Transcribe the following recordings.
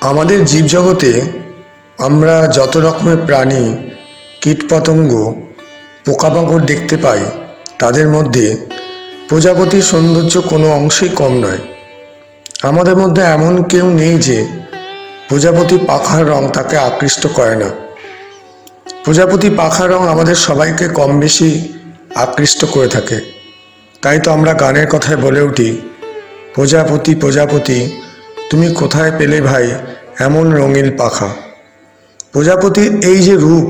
আমাদের জীবজগতে আমরা যত রকমের প্রাণী, কীটপতঙ্গ, পোকামাকড় দেখতে পাই, তাদের মধ্যে প্রজাপতির সৌন্দর্য কোনো অংশেই কম নয়। আমাদের মধ্যে এমন কেউ নেই যে প্রজাপতির পাখার রং তাকে আকৃষ্ট করে না। প্রজাপতি পাখার রং আমাদের সবাইকে কম বেশি আকৃষ্ট করে থাকে। তাই তো আমরা গানের কথায় বলে উঠি, প্রজাপতি প্রজাপতি তুমি কোথায় পেলে ভাই এমন রঙিন পাখা। প্রজাপতির এই যে রূপ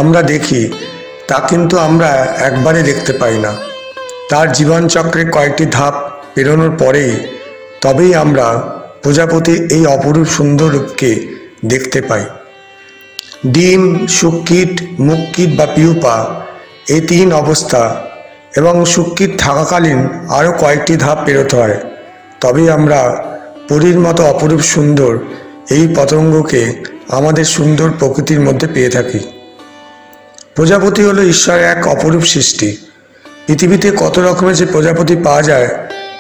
আমরা দেখি, তা কিন্তু আমরা একবারে দেখতে পাই না। তার জীবনচক্রে কয়েকটি ধাপ পেরোনোর পরেই তবেই আমরা প্রজাপতির এই অপরূপ সুন্দর রূপকে দেখতে পাই। ডিম, শুককীট, মুখকীট বা পিউপা, এই তিন অবস্থা এবং শুককীট থাকাকালীন আরও কয়েকটি ধাপ পেরোতে হয়, তবেই আমরা পরীর মতো অপরূপ সুন্দর এই পতঙ্গকে আমাদের সুন্দর প্রকৃতির মধ্যে পেয়ে থাকি। প্রজাপতি হলো ঈশ্বরের এক অপরূপ সৃষ্টি। পৃথিবীতে কত রকমের যে প্রজাপতি পাওয়া যায়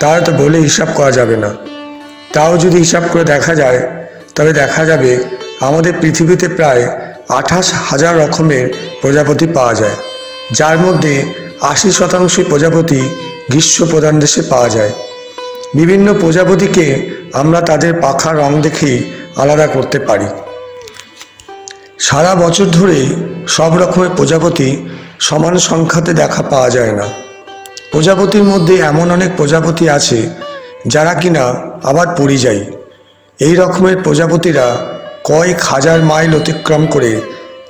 তার তো বলে হিসাব করা যাবে না। তাও যদি হিসাব করে দেখা যায়, তবে দেখা যাবে আমাদের পৃথিবীতে প্রায় 28,000 রকমের প্রজাপতি পাওয়া যায়, যার মধ্যে 80% প্রজাপতি গ্রীষ্ম প্রধান দেশে পাওয়া যায়। বিভিন্ন প্রজাপতিকে আমরা তাদের পাখার রং দেখেই আলাদা করতে পারি। সারা বছর ধরে সব রকমের প্রজাপতি সমান সংখ্যাতে দেখা পাওয়া যায় না। প্রজাপতির মধ্যে এমন অনেক প্রজাপতি আছে যারা কিনা আবার পরিযায়ী। এই রকমের প্রজাপতিরা কয়েক হাজার মাইল অতিক্রম করে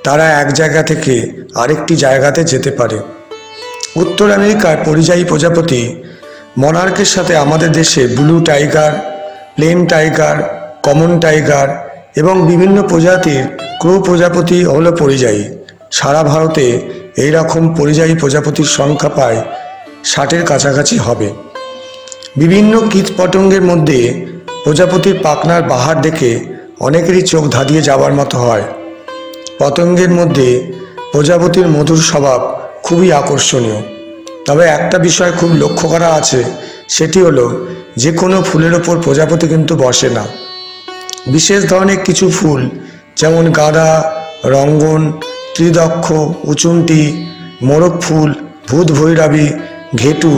তারা এক জায়গা থেকে আরেকটি জায়গাতে যেতে পারে। উত্তর আমেরিকার পরিযায়ী প্রজাপতি মনার্কের সাথে আমাদের দেশে blue tiger, plain tiger, common tiger এবং বিভিন্ন প্রজাতির ক্রো প্রজাপতি হলো পরিযায়ী। সারা ভারতে এই রকম পরিযায়ী প্রজাপতির সংখ্যা প্রায় 60-এর কাছাকাছি হবে। বিভিন্ন কীটপতঙ্গের মধ্যে প্রজাপতির পাখনার বাহার দেখে অনেকেরই চোখ ধাঁধিয়ে যাবার মতো হয়। পতঙ্গের মধ্যে প্রজাপতির মধুর স্বভাব খুবই আকর্ষণীয়। তবে একটা বিষয় খুব লক্ষ্য করা আছে, সেটি হলো যে কোনো ফুলের ওপর প্রজাপতি কিন্তু বসে না। বিশেষ ধরনের কিছু ফুল যেমন গাঁদা, রঙ্গন, ত্রিদক্ষ, উচুন্টি, মোরগ ফুল, ভূত ভৈরবী, ঘেটু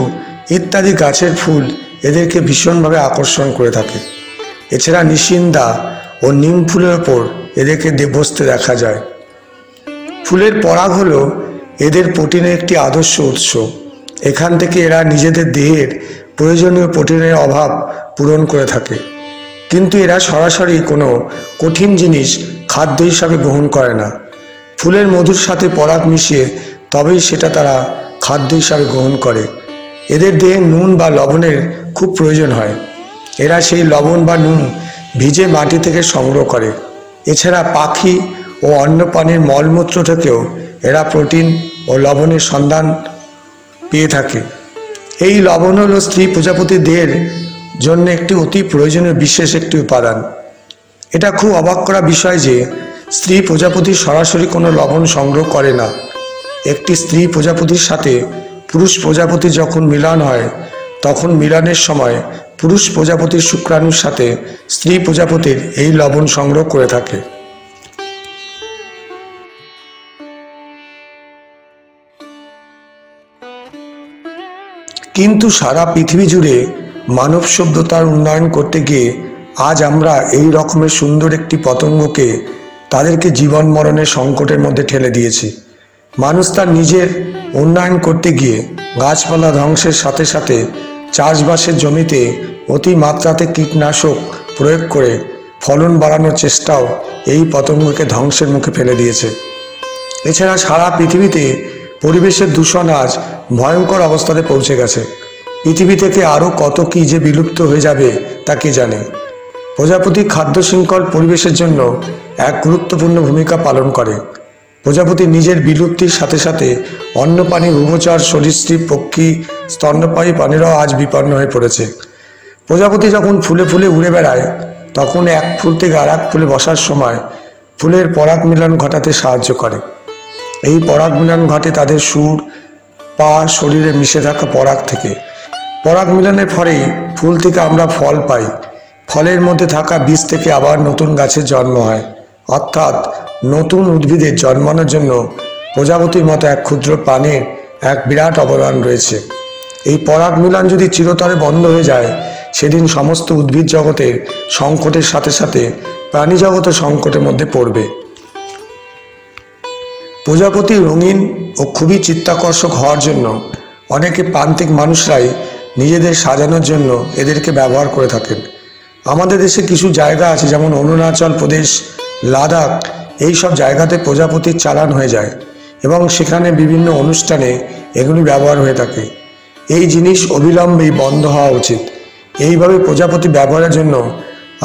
ইত্যাদি গাছের ফুল এদেরকে ভীষণভাবে আকর্ষণ করে থাকে। এছাড়া নিশিন্দা ও নিম ফুলের ওপর এদেরকে বসতে দেখা যায়। ফুলের পরাগ হলো এদের প্রোটিনের একটি আদর্শ উৎস। এখান থেকে এরা নিজেদের দেহের প্রয়োজনীয় প্রোটিনের অভাব পূরণ করে থাকে, কিন্তু এরা সরাসরি কোনো কঠিন জিনিস খাদ্য হিসাবে গ্রহণ করে না। ফুলের মধুর সাথে পরাগ মিশিয়ে তবেই সেটা তারা খাদ্য হিসাবে গ্রহণ করে। এদের দেহে নুন বা লবণের খুব প্রয়োজন হয়। এরা সেই লবণ বা নুন ভিজে মাটি থেকে সংগ্রহ করে। এছাড়া পাখি ও অন্য প্রাণীর মলমূত্র থেকেও এরা প্রোটিন ও লবণের সন্ধান পেয়ে থাকে। এই লবণ হল স্ত্রী প্রজাপতির দেহের জন্য একটি অতি প্রয়োজনীয় বিশেষ একটি উপাদান। এটা খুব অবাক করা বিষয় যে স্ত্রী প্রজাপতি সরাসরি কোনো লবণ সংগ্রহ করে না। একটি স্ত্রী প্রজাপতির সাথে পুরুষ প্রজাপতি যখন মিলন হয়, তখন মিলনের সময় পুরুষ প্রজাপতির শুক্রাণুর সাথে স্ত্রী প্রজাপতির এই লবণ সংগ্রহ করে থাকে। কিন্তু সারা পৃথিবী জুড়ে মানব সভ্যতার উন্নয়ন করতে গিয়ে আজ আমরা এই রকমের সুন্দর একটি পতঙ্গকে তাদেরকে জীবন মরণের সংকটের মধ্যে ঠেলে দিয়েছি। মানুষ তার নিজের উন্নয়ন করতে গিয়ে গাছপালা ধ্বংসের সাথে সাথে চাষবাসের জমিতে অতিমাত্রাতে কীটনাশক প্রয়োগ করে ফলন বাড়ানোর চেষ্টাও এই পতঙ্গকে ধ্বংসের মুখে ফেলে দিয়েছে। এছাড়া সারা পৃথিবীতে পরিবেশের দূষণ আজ ভয়ঙ্কর অবস্থাতে পৌঁছে গেছে। পৃথিবী থেকে আরও কত কী যে বিলুপ্ত হয়ে যাবে তা কে জানে। প্রজাপতি খাদ্য শৃঙ্খল পরিবেশের জন্য এক গুরুত্বপূর্ণ ভূমিকা পালন করে। প্রজাপতি নিজের বিলুপ্তির সাথে সাথে অন্য প্রাণী, উভচর, সরীসৃপ, পক্ষী, স্তন্যপায়ী প্রাণীরাও আজ বিপন্ন হয়ে পড়েছে। প্রজাপতি যখন ফুলে ফুলে উড়ে বেড়ায়, তখন এক ফুল থেকে আর এক ফুলে বসার সময় ফুলের পরাগ মিলন ঘটাতে সাহায্য করে। এই পরাগ মিলন ঘটে তাদের সুর, পা, শরীরে মিশে থাকা পরাগ থেকে। পরাগ মিলনের ফলেই ফুল থেকে আমরা ফল পাই। ফলের মধ্যে থাকা বীজ থেকে আবার নতুন গাছের জন্ম হয়, অর্থাৎ নতুন উদ্ভিদের জন্মানোর জন্য প্রজাপতির মতো এক ক্ষুদ্র প্রাণীর এক বিরাট অবদান রয়েছে। এই পরাগ মিলন যদি চিরতরে বন্ধ হয়ে যায়, সেদিন সমস্ত উদ্ভিদ জগতের সংকটের সাথে সাথে প্রাণী জগতের সংকটের মধ্যে পড়বে। প্রজাপতি রঙিন ও খুবই চিত্তাকর্ষক হওয়ার জন্য অনেকে প্রান্তিক মানুষরাই নিজেদের সাজানোর জন্য এদেরকে ব্যবহার করে থাকেন। আমাদের দেশে কিছু জায়গা আছে, যেমন অরুণাচল প্রদেশ, লাদাখ, এই সব জায়গাতে প্রজাপতির চালান হয়ে যায় এবং সেখানে বিভিন্ন অনুষ্ঠানে এগুলি ব্যবহার হয়ে থাকে। এই জিনিস অবিলম্বেই বন্ধ হওয়া উচিত। এইভাবে প্রজাপতি ব্যবহারের জন্য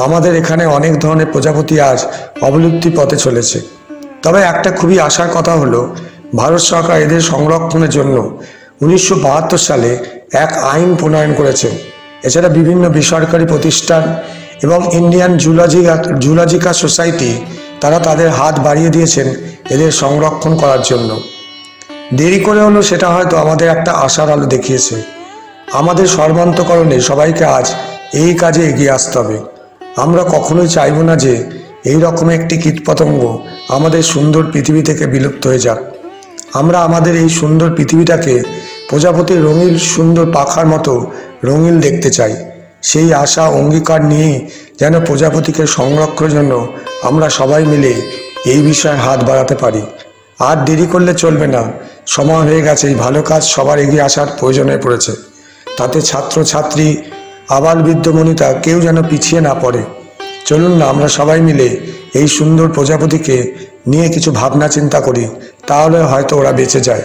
আমাদের এখানে অনেক ধরনের প্রজাপতি আজ অবলুপ্তির পথে চলেছে। তবে একটা খুবই আশার কথা হলো, ভারত সরকার এদের সংরক্ষণের জন্য 1972 সালে এক আইন প্রণয়ন করেছে। এছাড়া বিভিন্ন বেসরকারি প্রতিষ্ঠান এবং ইন্ডিয়ান জুলজিক্যাল সোসাইটি তারা তাদের হাত বাড়িয়ে দিয়েছেন এদের সংরক্ষণ করার জন্য। দেরি করে হলো, সেটা হয়তো আমাদের একটা আশার আলো দেখিয়েছে। আমাদের সর্বান্তকরণে সবাইকে আজ এই কাজে এগিয়ে আসতে হবে। আমরা কখনোই চাইব না যে এই রকম একটি কীটপতঙ্গ আমাদের সুন্দর পৃথিবী থেকে বিলুপ্ত হয়ে যাক। আমরা আমাদের এই সুন্দর পৃথিবীটাকে প্রজাপতির রঙিন সুন্দর পাখার মতো রঙিন দেখতে চাই। সেই আশা অঙ্গীকার নিয়েই যেন প্রজাপতিকে সংরক্ষণের জন্য আমরা সবাই মিলে এই বিষয়ে হাত বাড়াতে পারি। আর দেরি করলে চলবে না, সময় হয়ে গেছে। এই ভালো কাজ সবার এগিয়ে আসার প্রয়োজন হয়ে পড়েছে। তাতে ছাত্রছাত্রী, আবাল বৃদ্ধ বনিতা কেউ যেন পিছিয়ে না পড়ে। চলুন না আমরা সবাই মিলে এই সুন্দর প্রজাপতিকে নিয়ে কিছু ভাবনা চিন্তা করি, তাহলে হয়তো ওরা বেঁচে যায়।